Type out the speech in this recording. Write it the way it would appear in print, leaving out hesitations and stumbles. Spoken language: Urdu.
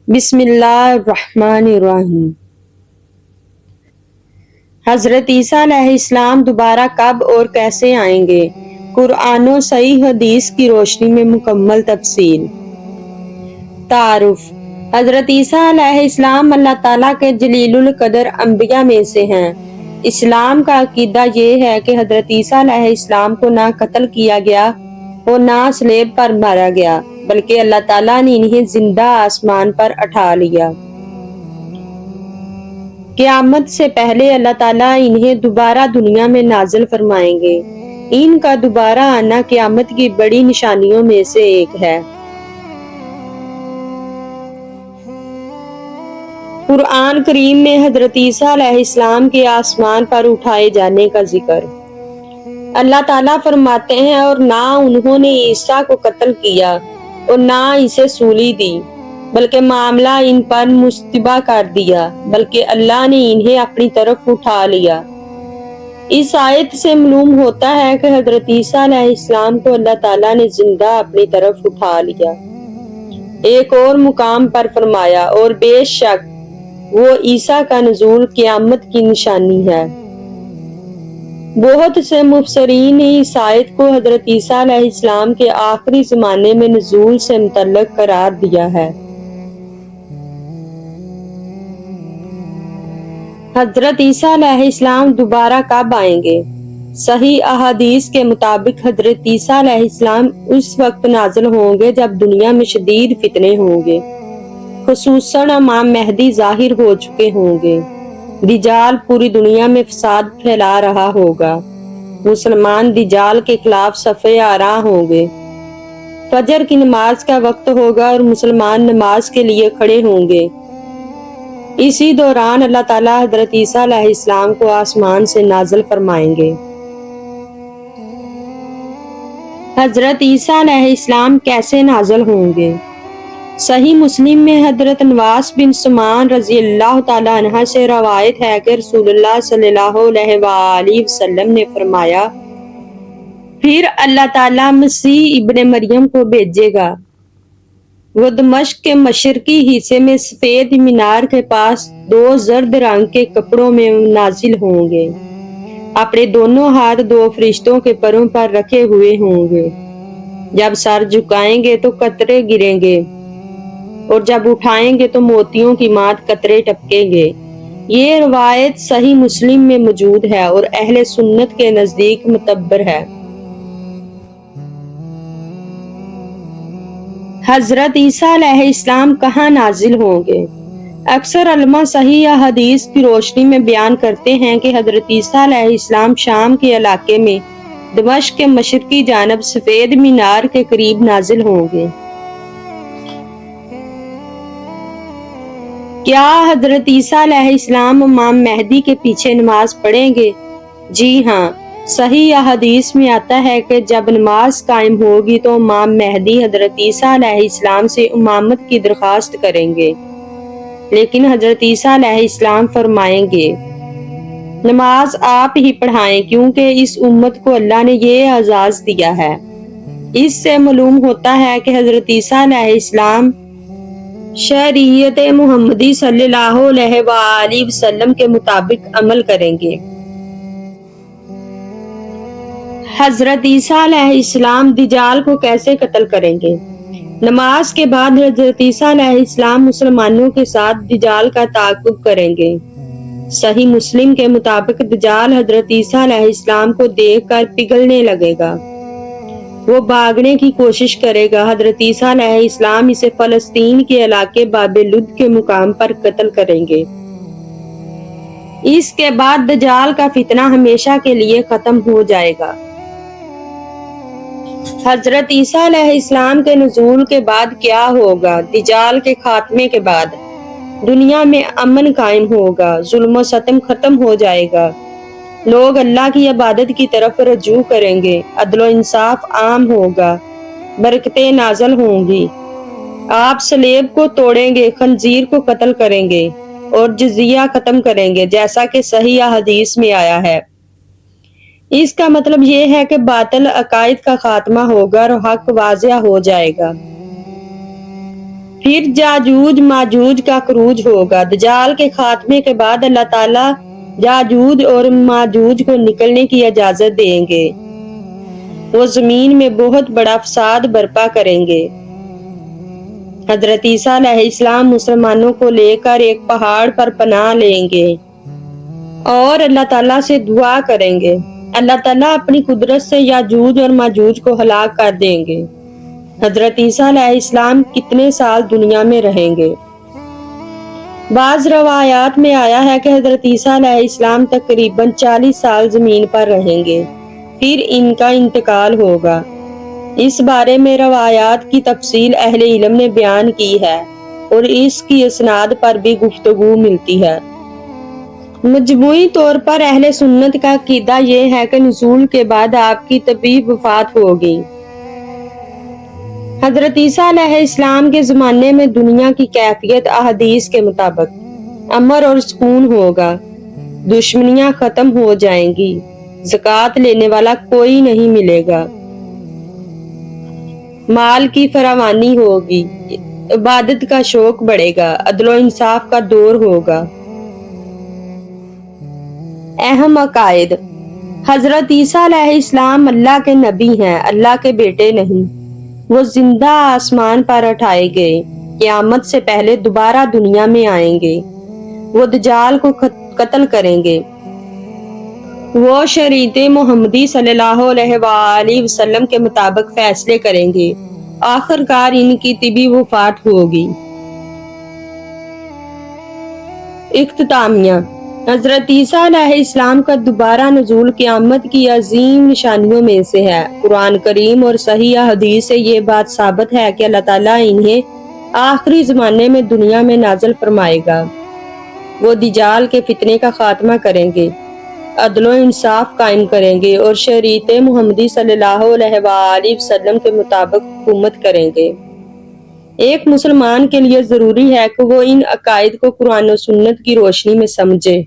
بسم اللہ الرحمن الرحیم۔ حضرت عیسیٰ علیہ السلام دوبارہ کب اور کیسے آئیں گے؟ قرآن و صحیح حدیث کی روشنی میں مکمل تفصیل۔ تعارف: حضرت عیسیٰ علیہ السلام اللہ تعالیٰ کے جلیل القدر انبیاء میں سے ہیں۔ اسلام کا عقیدہ یہ ہے کہ حضرت عیسیٰ علیہ السلام کو نہ قتل کیا گیا اور نہ صلیب پر مارا گیا، بلکہ اللہ تعالیٰ نے انہیں زندہ آسمان پر اٹھا لیا۔ قیامت سے پہلے اللہ تعالیٰ انہیں دوبارہ دنیا میں نازل فرمائیں گے۔ ان کا دوبارہ آنا قیامت کی بڑی نشانیوں میں سے ایک ہے۔ قرآن کریم میں حضرت عیسیٰ علیہ السلام کے آسمان پر اٹھائے جانے کا ذکر۔ اللہ تعالیٰ فرماتے ہیں، اور نہ انہوں نے عیسیٰ کو قتل کیا اور نہ اسے سولی دی، بلکہ معاملہ ان پر مشتبہ کر دیا، بلکہ اللہ نے انہیں اپنی طرف اٹھا لیا۔ اس آیت سے معلوم ہوتا ہے کہ حضرت عیسیٰ علیہ السلام کو اللہ تعالیٰ نے زندہ اپنی طرف اٹھا لیا۔ ایک اور مقام پر فرمایا، اور بے شک وہ عیسیٰ کا نزول قیامت کی نشانی ہے۔ بہت سے مفسرین نے اس آیت کو حضرت عیسیٰ علیہ السلام کے آخری زمانے میں نزول سے متعلق قرار دیا ہے۔ حضرت عیسیٰ علیہ السلام دوبارہ کب آئیں گے؟ صحیح احادیث کے مطابق حضرت عیسیٰ علیہ السلام اس وقت نازل ہوں گے جب دنیا میں شدید فتنے ہوں گے، خصوصاً امام مہدی ظاہر ہو چکے ہوں گے، دجال پوری دنیا میں فساد پھیلا رہا ہوگا، مسلمان دجال کے خلاف صف آراں ہوں گے، فجر کی نماز کا وقت ہوگا اور مسلمان نماز کے لیے کھڑے ہوں گے۔ اسی دوران اللہ تعالیٰ حضرت عیسیٰ علیہ السلام کو آسمان سے نازل فرمائیں گے۔ حضرت عیسیٰ علیہ السلام کیسے نازل ہوں گے؟ صحیح مسلم میں حضرت نواس بن سمان رضی اللہ تعالیٰ عنہ سے روایت ہے کہ رسول اللہ صلی اللہ علیہ وآلہ وسلم نے فرمایا، پھر اللہ تعالیٰ مسیح ابن مریم کو بھیجے گا۔ وہ دمشق کے مشرقی حصے میں سفید مینار کے پاس 2 زرد رنگ کے کپڑوں میں نازل ہوں گے۔ اپنے دونوں ہاتھ 2 فرشتوں کے پروں پر رکھے ہوئے ہوں گے۔ جب سر جھکائیں گے تو قطرے گریں گے، اور جب اٹھائیں گے تو موتیوں کی مانند قطرے ٹپکیں گے۔ یہ روایت صحیح مسلم میں موجود ہے اور اہل سنت کے نزدیک معتبر ہے۔ حضرت عیسیٰ علیہ السلام کہاں نازل ہوں گے؟ اکثر علماء صحیح احادیث کی روشنی میں بیان کرتے ہیں کہ حضرت عیسیٰ علیہ السلام شام کے علاقے میں دمشق کے مشرقی جانب سفید مینار کے قریب نازل ہوں گے۔ کیا حضرت عیسیٰ علیہ السلام امام مہدی کے پیچھے نماز پڑھیں گے؟ جی ہاں، صحیح احادیث میں آتا ہے کہ جب نماز قائم ہوگی تو امام مہدی حضرت عیسیٰ علیہ السلام سے امامت کی درخواست کریں گے، لیکن حضرت عیسیٰ علیہ السلام فرمائیں گے، نماز آپ ہی پڑھائیں، کیونکہ اس امت کو اللہ نے یہ اعزاز دیا ہے۔ اس سے معلوم ہوتا ہے کہ حضرت عیسیٰ علیہ السلام شریعت محمدی صلی اللہ علیہ وآلہ وسلم کے مطابق عمل کریں گے۔ حضرت عیسیٰ علیہ السلام دجال کو کیسے قتل کریں گے؟ نماز کے بعد حضرت عیسیٰ علیہ السلام مسلمانوں کے ساتھ دجال کا تعاقب کریں گے۔ صحیح مسلم کے مطابق دجال حضرت عیسیٰ علیہ السلام کو دیکھ کر پگھلنے لگے گا، وہ بھاگنے کی کوشش کرے گا۔ حضرت عیسیٰ علیہ السلام اسے فلسطین کے علاقے باب لد کے مقام پر قتل کریں گے۔ اس کے بعد دجال کا فتنہ ہمیشہ کے لیے ختم ہو جائے گا۔ حضرت عیسیٰ علیہ السلام کے نزول کے بعد کیا ہوگا؟ دجال کے خاتمے کے بعد دنیا میں امن قائم ہوگا، ظلم و ستم ختم ہو جائے گا، لوگ اللہ کی عبادت کی طرف رجوع کریں گے، عدل و انصاف عام ہوگا، برکتیں نازل ہوں گی، آپ صلیب کو توڑیں گے، خنزیر کو قتل کریں گے اور جزیہ ختم کریں گے، جیسا کہ صحیح حدیث میں آیا ہے۔ اس کا مطلب یہ ہے کہ باطل عقائد کا خاتمہ ہوگا اور حق واضح ہو جائے گا۔ پھر یاجوج ماجوج کا خروج ہوگا۔ دجال کے خاتمے کے بعد اللہ تعالیٰ یاجوج اور ماجوج کو نکلنے کی اجازت دیں گے۔ وہ زمین میں بہت بڑا فساد برپا کریں گے۔ حضرت عیسیٰ علیہ السلام مسلمانوں کو لے کر ایک پہاڑ پر پناہ لیں گے اور اللہ تعالیٰ سے دعا کریں گے۔ اللہ تعالیٰ اپنی قدرت سے یاجوج اور ماجوج کو ہلاک کر دیں گے۔ حضرت عیسیٰ علیہ السلام کتنے سال دنیا میں رہیں گے؟ بعض روایات میں آیا ہے کہ حضرت عیسیٰ علیہ السلام تقریباً 40 سال زمین پر رہیں گے، پھر ان کا انتقال ہوگا۔ اس بارے میں روایات کی تفصیل اہل علم نے بیان کی ہے اور اس کی اسناد پر بھی گفتگو ملتی ہے۔ مجموعی طور پر اہل سنت کا عقیدہ یہ ہے کہ نزول کے بعد آپ کی طبی وفات ہوگی۔ حضرت عیسیٰ علیہ السلام کے زمانے میں دنیا کی کیفیت احادیث کے مطابق امن اور سکون ہوگا، دشمنیاں ختم ہو جائیں گی، زکوٰۃ لینے والا کوئی نہیں ملے گا، مال کی فراوانی ہوگی، عبادت کا شوق بڑھے گا، عدل و انصاف کا دور ہوگا۔ اہم عقائد: حضرت عیسیٰ علیہ السلام اللہ کے نبی ہیں، اللہ کے بیٹے نہیں۔ وہ زندہ آسمان پر اٹھائے گئے، قیامت سے پہلے دوبارہ دنیا میں آئیں گے۔ وہ دجال کو قتل کریں گے۔ وہ شریعت محمدی صلی اللہ علیہ وآلہ وسلم کے مطابق فیصلے کریں گے۔ آخر کار ان کی طبی وفات ہوگی۔ اختتامیہ: حضرت عیسیٰ علیہ السلام کا دوبارہ نزول قیامت کی عظیم نشانیوں میں سے ہے۔ قرآن کریم اور صحیح حدیث سے یہ بات ثابت ہے کہ اللہ تعالیٰ انہیں آخری زمانے میں دنیا میں نازل فرمائے گا۔ وہ دجال کے فتنے کا خاتمہ کریں گے، عدل و انصاف قائم کریں گے اور شریعت محمدی صلی اللہ علیہ وآلہ وسلم کے مطابق حکومت کریں گے۔ ایک مسلمان کے لیے ضروری ہے کہ وہ ان عقائد کو قرآن و سنت کی روشنی میں سمجھے۔